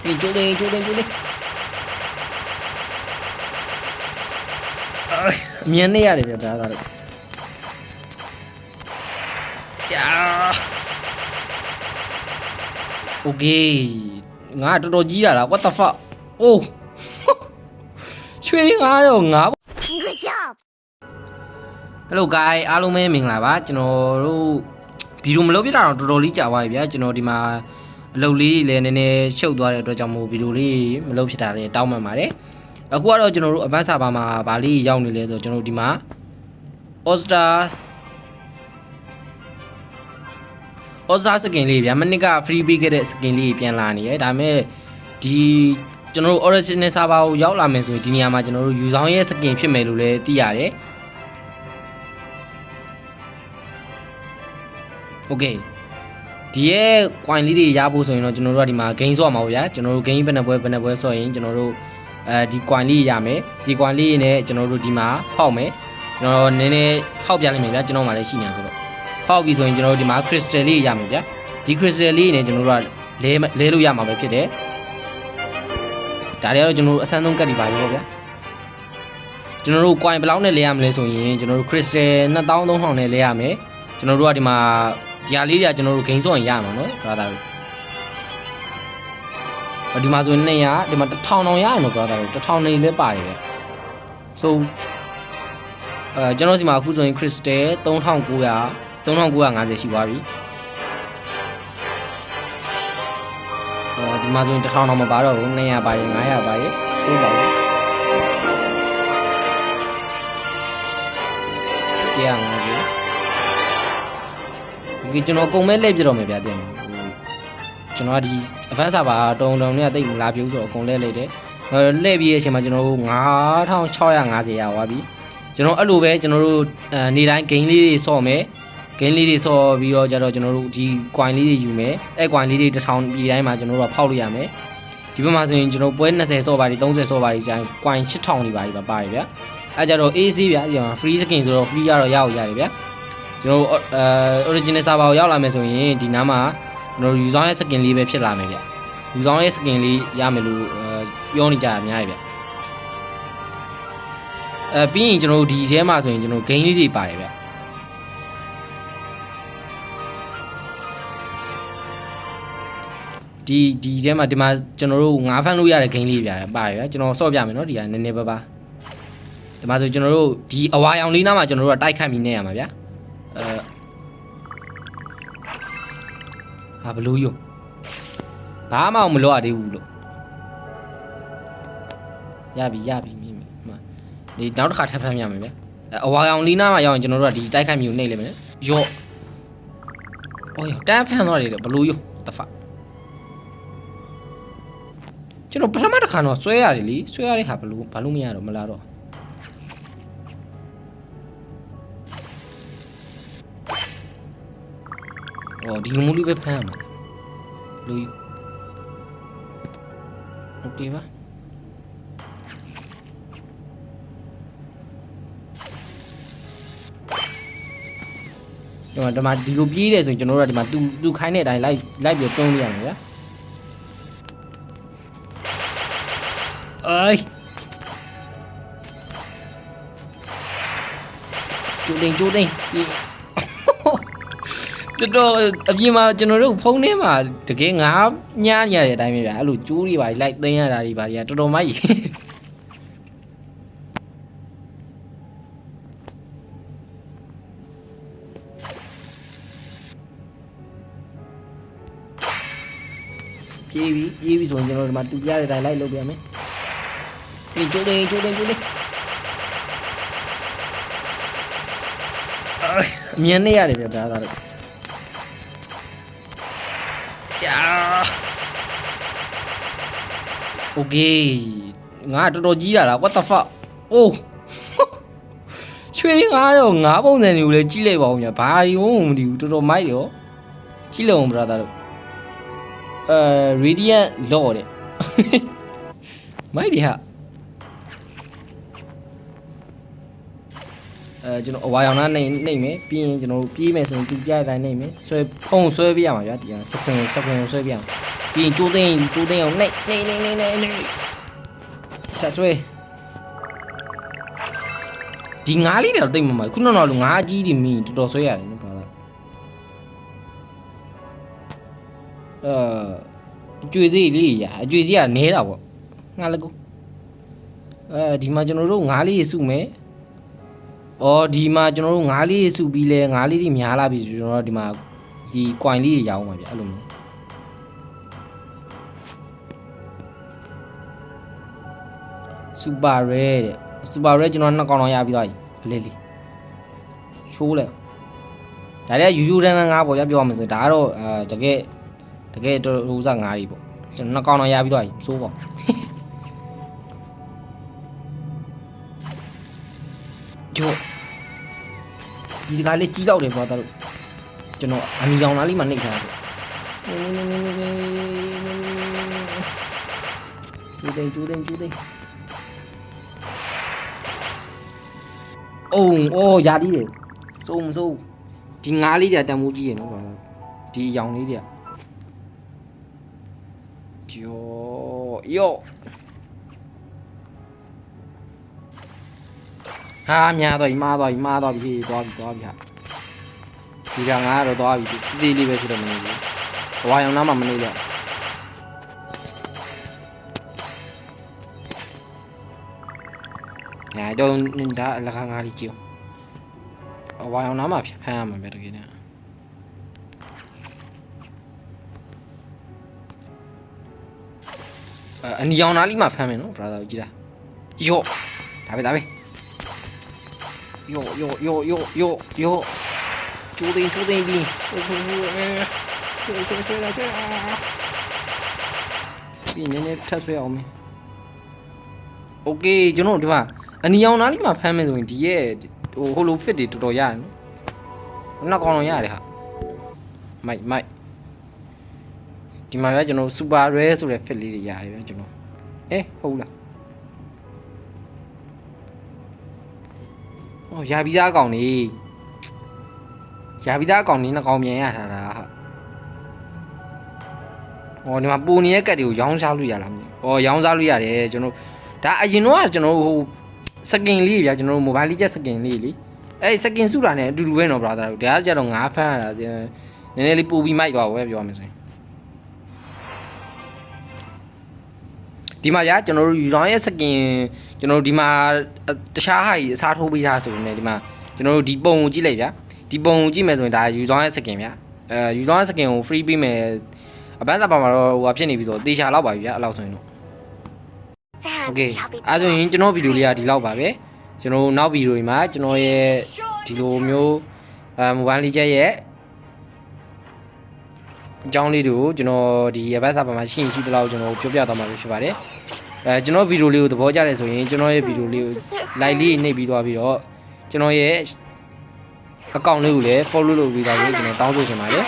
你注定注定注定。哎，免你呀，这边不要打了。呀，OK，ငါတော်တော်ကြီးရလား what the fuck အိုးချွေးငါတော့ငါ Good job. Hello guys အားလုံးပဲမင်္ဂလာပါကျွန်တော်တို့ဗီဒီယိုမလုပ်ပြတာတော့တော်တော်လေးကြာသွားပြီဗျာကျွန်တော်ဒီမှာအလုပ်လေးလည်းနည်းနည်းရှုပ်သွားတဲ့အတွက်ကြောင့်မို့ဗီဒီယိုလေးမလုပ်ဖြစ်တာလည်းတောင်းပန်ပါတယ်အခုကတော့ကျွန်တော်တို့ advanced server မှာဗာလေးရောက်နေလဲဆိုတော့ကျွန်တော်ဒီမှာ All-Star skin လေးဗျာမနစ်က free ပေးခဲ့တဲ့ skin လေးပြန်လာနေရဒါပေမဲ့ဒီကျွန်တော်တို့ original server ကိုရောက်လာမယ်ဆိုရင်ဒီနေရာမှာကျွန်တော်တို့ယူဆောင်ရဲ့ skin ဖြစ်မယ်လို့လည်းသိရတယ်Okay ဒီရဲ့ coin လေးတွေရဖို့ဆိုရင်တော့ကျွန်တော်တို့ကဒီမှာ gain ဆော့မှာပေါ့ဗျာကျွန်တော်တို့ gain ဘယ်နှပွဲဆော့ရင်ကျွန်တော်တို့ဒီ coin လေးရမယ်ဒီ coin လေးနဲ့ကျွန်တော်တို့ဒီမှာဖောက်မယ်ကျွန်တော်နည်းနည်းဖောက်ပြလိုက်မယ်ဗျာကျွန်တော်မှလည်းရှိနေဆိုတော့ဖောက်ပြီးဆိုရင်ကျွန်တော်တို့ဒီမှာ crystal လေးရမယ်ဗျာဒီ crystal လေးနဲ့ကျွန်တော်တို့ကလဲလို့ရမှာပဲဖြစ်တယ်ဒါတွေကတော့ကျွန်တော်တို့အဆန်းဆုံးကတ်ဒီပါပြီပေါ့ဗျာကျွန်တော်တို့ coin ဘယ်လောက်နဲ့လဲရမလဲဆိုရင်ကျွန်တော်တို့ crystal 2300နဲ့လဲရမယ်ကျွန်တော်တို့ကဒီမှာဒီဟာလေးတွေကကျွန်တော်တို့ဂိမ်းစော့ရင်ရမှာနော်ဘရာသာတို့ဒီမှာဆိုရင်200ဒီမှာ1000တောင်ရရမှာဘရာသာတို့1000နေလည်းပါတယ်ပဲဆိုကျွန်တော်စီမှာအခုဆိုရင် crystal 3950ရှိသွားပြီဒီမှာဆိုရင်1000တောင်မပါတော့ဘူး200ပါရင်500ပါရင်ဆိုပါဘူးတရားငါကြီးဒီကျွန်တော်အကုန်မဲ့လှည့်ပြတော့မယ်ဗျာတဲ့ကျွန်တော်ကဒီ advanced server တုံနဲ့တိတ်မလာပြူဆိုတော့အကုန်လှည့်လိုက်တယ်လှည့်ပြီးရဲ့အချိန်မှာကျွန်တော်တို့9650ရသွားပြီကျွန်တော်အဲ့လိုပဲကျွန်တော်တို့နေတိုင်း gain လေးတွေဆော့မယ် gain လေးတွေဆော့ပြီးတော့ကျတော့ကျွန်တော်တို့ဒီ coin လေးတွေယူမယ်အဲ့ coin လေးတွေ1000ပြည်တိုင်းမှာကျွန်တော်တို့ကဖောက်လို့ရမယ်ဒီဘက်မှာဆိုရင်ကျွန်တော်ပွဲ20ဆော့ပါဒီ30ဆော့ပါဒီကျရင် coin 8000နေပါပြီပါတယ်ဗျာအဲ့ကြတော့ AC ဗျာဒီမှာ free skin ဆိုတော့ free ရတော့ရအောင်ရတယ်ဗျာကျွန်တော်original server ကိုရောက်လာမယ်ဆိုရင်ဒီနားမှာကျွန်တော်ယူဆောင်ရဲ့ skin လေးပဲဖြစ်လာမယ်ဗျယူဆောင်ရဲ့ skin လေးရမယ်လို့ပြောနေကြတာများတယ်ဗျပြီးရင်ကျွန်တော်တို့ဒီထဲမှာဆိုရင်ကျွန်တော် gain လေးတွေပါတယ်ဗျဒီထဲမှာဒီမှာကျွန်တော်တို့5ဖန်လို့ရတဲ့ gain လေးပါတယ်ဗျကျွန်တော်ဆော့ပြမယ်နော်ဒီကနည်းနည်းပါဒီမှာဆိုကျွန်တော်တို့ဒီအဝါရောင်လေးနားမှာကျွန်တော်တို့ကတိုက်ခတ်ပြီးနေရမှာဗျဟာဘလူးယုံဘာမှမလို့ရသေးဘူးလို့ရပြီမြင်ဒီနောက်တစ်ခါထပ်ဖမ်းရမယ်ဗျအဝါရောင်လီနာမှာရောက်ရင်ကျွန်တော်တို့ကဒီတိုက်ခိုက်မျိုးနှိပ်လိုက်မယ်ရော့အော်ရောတန်းဖမ်းသွားတယ်ဘလူးယုံတဖကျွန်တော်ပထမတစ်ခါတော့ဆွဲရတယ်လीဆွဲရတဲ့ဟာဘလူးဘာလို့မရတော့မလားတော့အော်ဒီလိုမျိုးလေးပဲဖမ်းရမှာလူယူโอเคပါဒီမှာဒီလိုပြေးတယ်ဆိုရင်ကျွန်တော်တို့ကဒီမှာသူခိုင်းတဲ့အတိုင်းလိုက်ပြီးတွန်းပြရမယ်ဗျာအေးကျိုးတင်တော်အပြင်မှာကျွန်တော်တို့ဖုန်းထဲမှာတကယ်ငါညားနေရတဲ့အတိုင်းပဲဗျာအဲ့လိုကျိုးတွေပါလိုက်သိမ်းရတာတွေပါတော်တော်မိုက်ပြေးပြီဆိုရင်ကျွန်တော်ဒီမှာတူပြရတဲ့အတိုင်းလိုက်လုပ်ပြမယ်ပြီးကျိုးတင်အမြင်နဲ့ရတယ်ဗျာဒါကတော့Okay ငါတော်တော်ကြီးရလား what the fuck အိုးချွေးငါတော့ငါပုံစံတွေကိုလည်းကြီးလိုက်ပါဦးညာဘာတွေမှမသိဘူးတော်တော်မိုက်ရောကြီးလုံး brother တို့radiant law တဲ့မိုက်ဒီဟာကျွန်တော်အဝါရောင်နားနှိမ့်မယ်ပြီးရင်ကျွန်တော်တို့ပြေးမယ်ဆိုရင်သူပြရတိုင်းနှိမ့်မယ်ဆွဲဖုံးဆွဲပြရမှာဗျာဒီဟာစခွင်ဆွဲပြရမှာ ပြီးရင်ကျိုးသိမ်းအောင်နှိမ့်ဆက်ဆွဲဒီငါးလေးတော့တိတ်မမှခုနကတော့ငါးကြီးတွေမင်းတော်တော်ဆွဲရတယ်နော်ဗျာအကျွေသေးလေးရအကျွေသေးကနဲတာပေါ့ငါလည်းကိုဒီမှာကျွန်တော်တို့ငါးလေးစုမယ်ဒီမှာကျွန်တော်တို့ငါးလေးစုပြီးလဲငါးလေးတွေများလာပြီဆိုကျွန်တော်တို့ဒီမှာဒီ coin လေးတွေရအောင်ပါဗျအဲ့လိုမျိုးစူပါရဲတဲ့စူပါရဲကျွန်တော်နှစ်ကောင်တော့ရပြီးသွားပြီအလေးလေးချိုးလဲဒါလည်းယူတန်းငါးပေါ့ဗျပြောရမယ်ဆိုဒါကတော့တကယ်တော်ဟိုစားငါးကြီးပေါ့ကျွန်တော်နှစ်ကောင်တော့ရပြီးသွားပြီစိုးပေါ့ကျိုးဒီကလေးကြီးတော့တယ်ပေါ့တော်ကျွန်တော်အမီရောင်သားလေးမှနှိပ်ထားတယ်ကျူးသိမ်းအိုးရသည်လေစိုးဒီငါးလေးတွေတန်မိုးကြီးရနော်ဗျာဒီအယောင်လေးတွေယောဟာများတော့မားတော့ပြီသွားပြီဒီကငါကတော့သွားပြီတေးလေးပဲဖြစ်တော့မနေဘူးဘဝရောင်နားမှမနေတော့ညာတော့ဒါအလကားငါးလေးကြည့်အောင်ဘဝရောင်နားမှဖမ်းရမှာပဲတကယ်နဲ့အနီရောင်နားလေးမှဖမ်းမယ်နော် brother ကြည့်တာယောဒါပဲယောကျိုးသိမ်းပြီးဆွဲလာပြီးနည်းနည်းထပ်ဆွဲအောင်မယ်โอเคကျွန်တော်ဒီမှာအနီရောင်နားလေးမှဖမ်းမယ်ဆိုရင်ဒီရဲ့ဟိုလို fit တွေတော်တော်ရတယ်နော်နောက်ကောင်တော့ရတယ်ဟာမိုက်ဒီမှာကကျွန်တော် super rare ဆိုတဲ့ fit လေးတွေရတယ်ဗျကျွန်တော်ဟုတ်လားရာပြီးသားကောင်နေနှစ်ကောင်ပြန်ရထားတာဟာဒီမှာပူနေတဲ့ကတ်တွေကိုရောင်းစားလို့ရလားမသိဘူးရောင်းစားလို့ရတယ်ကျွန်တော်ဒါအရင်တော့ကျွန်တော်ဟိုစကင်လေးဗျာကျွန်တော် mobile legend စကင်လေးလေစကင်စုတာနဲ့အတူတူပဲနော် brother တို့ဒါကကြတော့ငါးဖမ်းရတာနည်းနည်းလေးပူပြီးမိုက်သွားပဲပြောရမယ်ဆိုရင်ဒီမှာဗျာကျွန်တော်တို့ယူဆောင်ရဲ့စကင်ကျွန်တော်တို့ဒီမှာတခြားဟာကြီးအစားထိုးပေးထားဆိုပေမဲ့ဒီမှာကျွန်တော်တို့ဒီပုံကိုကြည့်လိုက်ဗျာဒီပုံကိုကြည့်မယ်ဆိုရင်ဒါယူဆောင်ရဲ့စကင်ဗျာယူဆောင်ရဲ့စကင်ကို free ပေးမယ်အပန်းစာပါမှာတော့ဟိုဖြစ်နေပြီဆိုတေချာလောက်ပါပြီဗျာအဲ့လောက်ဆိုရင်တော့โอเคအဲ့ဆိုရင်ကျွန်တော်ဗီဒီယိုလေးကဒီလောက်ပါပဲကျွန်တော်နောက်ဗီဒီယိုတွေမှာကျွန်တော်ရဲ့ဒီလိုမျိုးmobile legend ရဲ့အကြောင်းလေးတွေကိုကျွန်တော်ဒီအပန်းစာပါမှာရှိတဲ့လောက်ကျွန်တော်ပြောပြသွားမှာဖြစ်ပါတယ်ကျွန်တော်ဗီဒီယိုလေးကိုသဘောကျတယ်ဆိုရင်ကျွန်တော်ရဲ့ဗီဒီယိုလေးကို like လေးနှိပ်ပြီးသွားပြီးတော့ကျွန်တော်ရဲ့ account လေးကိုလည်း follow လုပ်ပြီးသားလို့ကျွန်တော်တောင်းဆိုချင်ပါတယ်